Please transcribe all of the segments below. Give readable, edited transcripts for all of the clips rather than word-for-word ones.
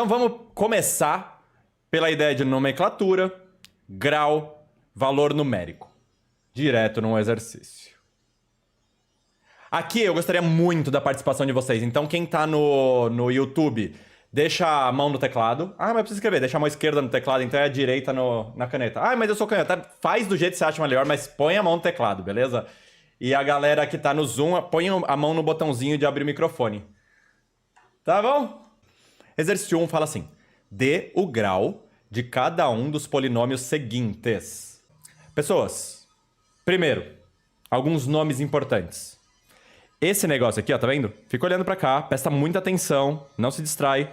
Então vamos começar pela ideia de nomenclatura, grau, valor numérico. Direto num exercício. Aqui eu gostaria muito da participação de vocês. Então quem tá no YouTube, deixa a mão no teclado. Ah, mas precisa escrever. Deixa a mão esquerda no teclado, então é a direita na caneta. Ah, mas eu sou canhota. Faz do jeito que você acha melhor, mas põe a mão no teclado, beleza? E a galera que tá no Zoom, põe a mão no botãozinho de abrir o microfone. Tá bom? Exercício 1 fala assim: dê o grau de cada um dos polinômios seguintes. Pessoas, primeiro, alguns nomes importantes. Esse negócio aqui, ó, tá vendo? Fica olhando pra cá, presta muita atenção, não se distrai.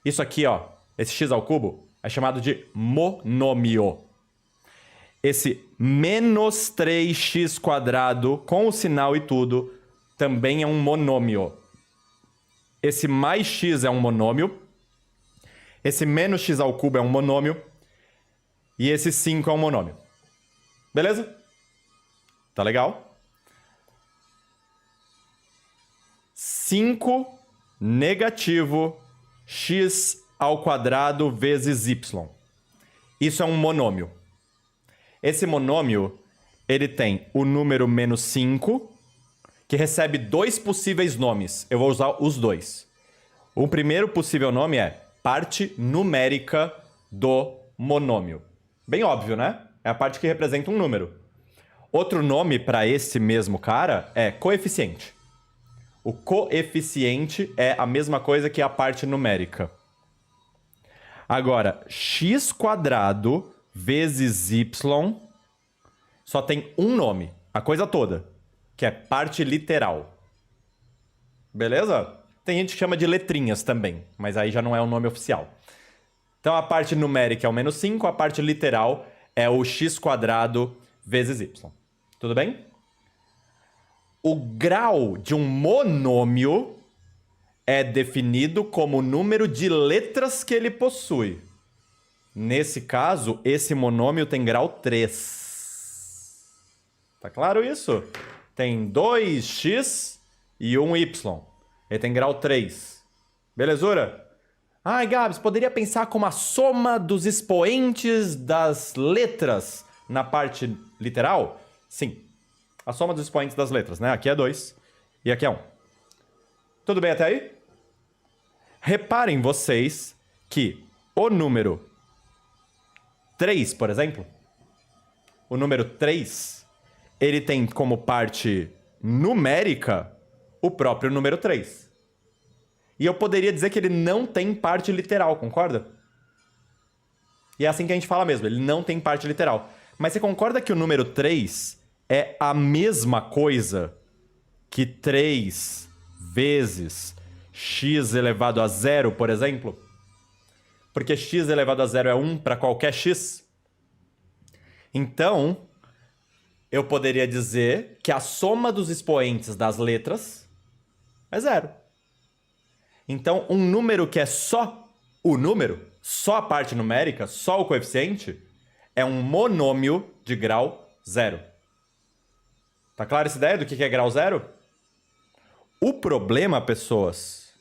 Isso aqui, ó, esse x ao cubo, é chamado de monômio. Esse menos 3x², com o sinal e tudo, também é um monômio. Esse mais x é um monômio. Esse menos x ao cubo é um monômio. E esse 5 é um monômio. Beleza? Tá legal? 5 negativo x² vezes y. Isso é um monômio. Esse monômio, ele tem o número menos 5, que recebe dois possíveis nomes. Eu vou usar os dois. O primeiro possível nome é parte numérica do monômio. Bem óbvio, né? É a parte que representa um número. Outro nome para esse mesmo cara é coeficiente. O coeficiente é a mesma coisa que a parte numérica. Agora, x² vezes y só tem um nome, a coisa toda, que é parte literal. Beleza? Tem gente que chama de letrinhas também, mas aí já não é o nome oficial. Então a parte numérica é o menos 5, a parte literal é o x² vezes y. Tudo bem? O grau de um monômio é definido como o número de letras que ele possui. Nesse caso, esse monômio tem grau 3. Tá claro isso? Tem 2x e 1y. Ele tem grau 3. Belezura? Ai, Gabs, poderia pensar como a soma dos expoentes das letras na parte literal? Sim. A soma dos expoentes das letras, né? Aqui é 2 e aqui é 1. Tudo bem até aí? Reparem vocês que o número 3, por exemplo, o número 3, ele tem como parte numérica o próprio número 3. E eu poderia dizer que ele não tem parte literal, concorda? E é assim que a gente fala mesmo, ele não tem parte literal. Mas você concorda que o número 3 é a mesma coisa que 3 vezes x elevado a 0, por exemplo? Porque x elevado a 0 é 1 para qualquer x. Então, eu poderia dizer que a soma dos expoentes das letras é 0. Então, um número que é só o número, só a parte numérica, só o coeficiente, é um monômio de grau 0. Tá clara essa ideia do que é grau 0? O problema, pessoas,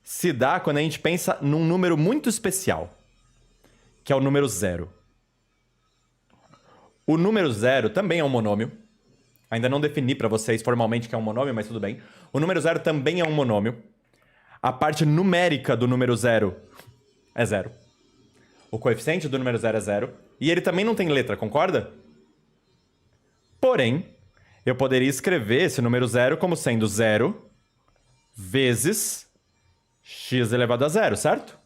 se dá quando a gente pensa num número muito especial, que é o número 0. O número 0 também é um monômio. Ainda não defini para vocês formalmente que é um monômio, mas tudo bem. O número 0 também é um monômio. A parte numérica do número 0 é 0. O coeficiente do número 0 é 0. E ele também não tem letra, concorda? Porém, eu poderia escrever esse número 0 como sendo 0 vezes x elevado a 0, certo?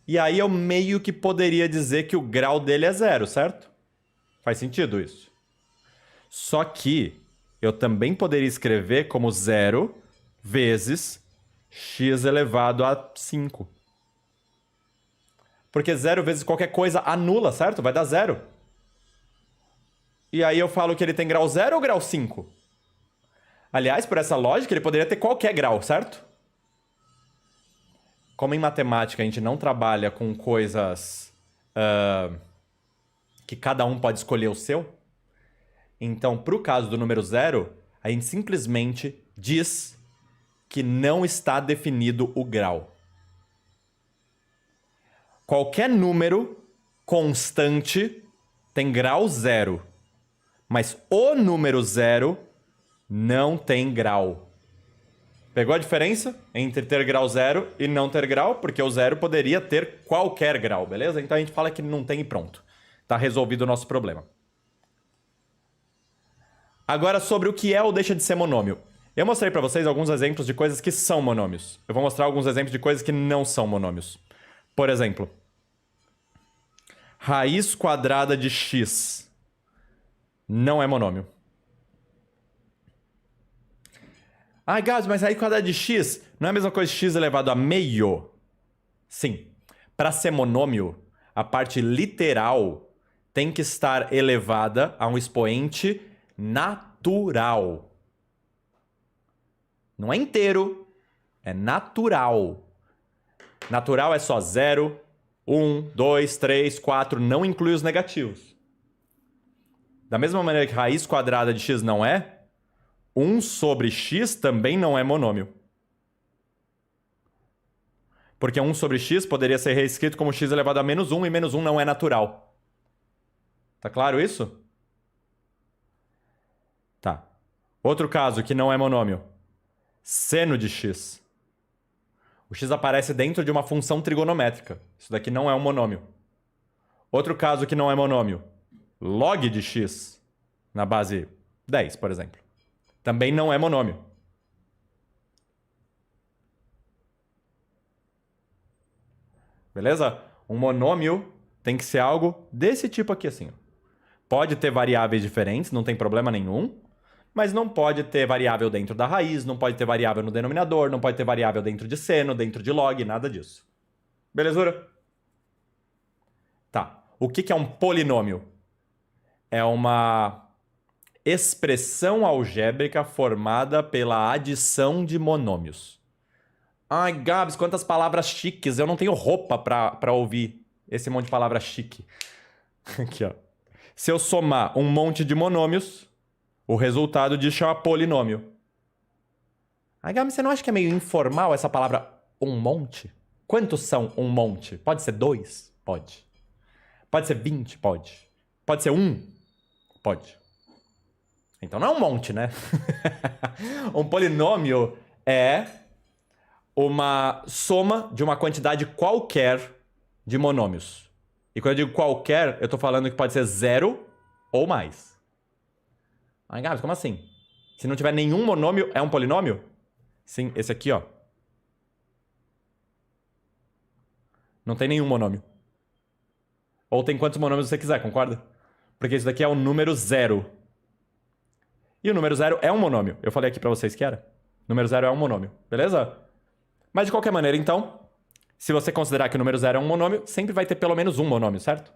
E aí eu meio que poderia dizer que o grau dele é 0, certo? Faz sentido isso? Só que eu também poderia escrever como 0 vezes x elevado a 5. Porque 0 vezes qualquer coisa anula, certo? Vai dar 0. E aí eu falo que ele tem grau 0 ou grau 5? Aliás, por essa lógica, ele poderia ter qualquer grau, certo? Como em matemática a gente não trabalha com coisas que cada um pode escolher o seu, então, para o caso do número 0, a gente simplesmente diz que não está definido o grau. qualquer número constante tem grau 0. Mas o número 0 não tem grau. Pegou a diferença entre ter grau 0 e não ter grau? Porque o 0 poderia ter qualquer grau, beleza? Então a gente fala que não tem e pronto. Tá resolvido o nosso problema. Agora sobre o que é ou deixa de ser monômio. Eu mostrei para vocês alguns exemplos de coisas que são monômios. Eu vou mostrar alguns exemplos de coisas que não são monômios. Por exemplo, raiz quadrada de x não é monômio. Ah, Gabs, mas raiz quadrada de x não é a mesma coisa que x elevado a meio? Sim. Para ser monômio, a parte literal tem que estar elevada a um expoente natural. Não é inteiro, é natural. Natural é só 0, 1, 2, 3, 4, não inclui os negativos. Da mesma maneira que raiz quadrada de x não é, 1 sobre x também não é monômio. Porque 1 sobre x poderia ser reescrito como x elevado a menos 1 e menos 1 não é natural. Tá claro isso? Tá. Outro caso que não é monômio. Seno de x. O x aparece dentro de uma função trigonométrica. Isso daqui não é um monômio. Outro caso que não é monômio. Log de x. Na base 10, por exemplo. Também não é monômio. Beleza? Um monômio tem que ser algo desse tipo aqui, assim. Pode ter variáveis diferentes, não tem problema nenhum. Mas não pode ter variável dentro da raiz, não pode ter variável no denominador, não pode ter variável dentro de seno, dentro de log, nada disso. Belezura? Tá. O que é um polinômio? É uma expressão algébrica formada pela adição de monômios. Ai, Gabs, quantas palavras chiques. Eu não tenho roupa pra ouvir esse monte de palavra chique. Aqui, ó. Se eu somar um monte de monômios, o resultado disso é um polinômio. Ai, Gabs, você não acha que é meio informal essa palavra um monte? Quantos são um monte? Pode ser 2? Pode. Pode ser 20? Pode. Pode ser 1? Pode. Então não é um monte, né? Um polinômio é uma soma de uma quantidade qualquer de monômios. E quando eu digo qualquer, eu tô falando que pode ser 0 ou mais. Ah, Gabs, como assim? Se não tiver nenhum monômio, é um polinômio? Sim, esse aqui, ó. Não tem nenhum monômio. Ou tem quantos monômios você quiser, concorda? Porque isso daqui é o número 0. E o número 0 é um monômio. Eu falei aqui pra vocês que era. O número 0 é um monômio, beleza? Mas de qualquer maneira, então, se você considerar que o número 0 é um monômio, sempre vai ter pelo menos um monômio, certo?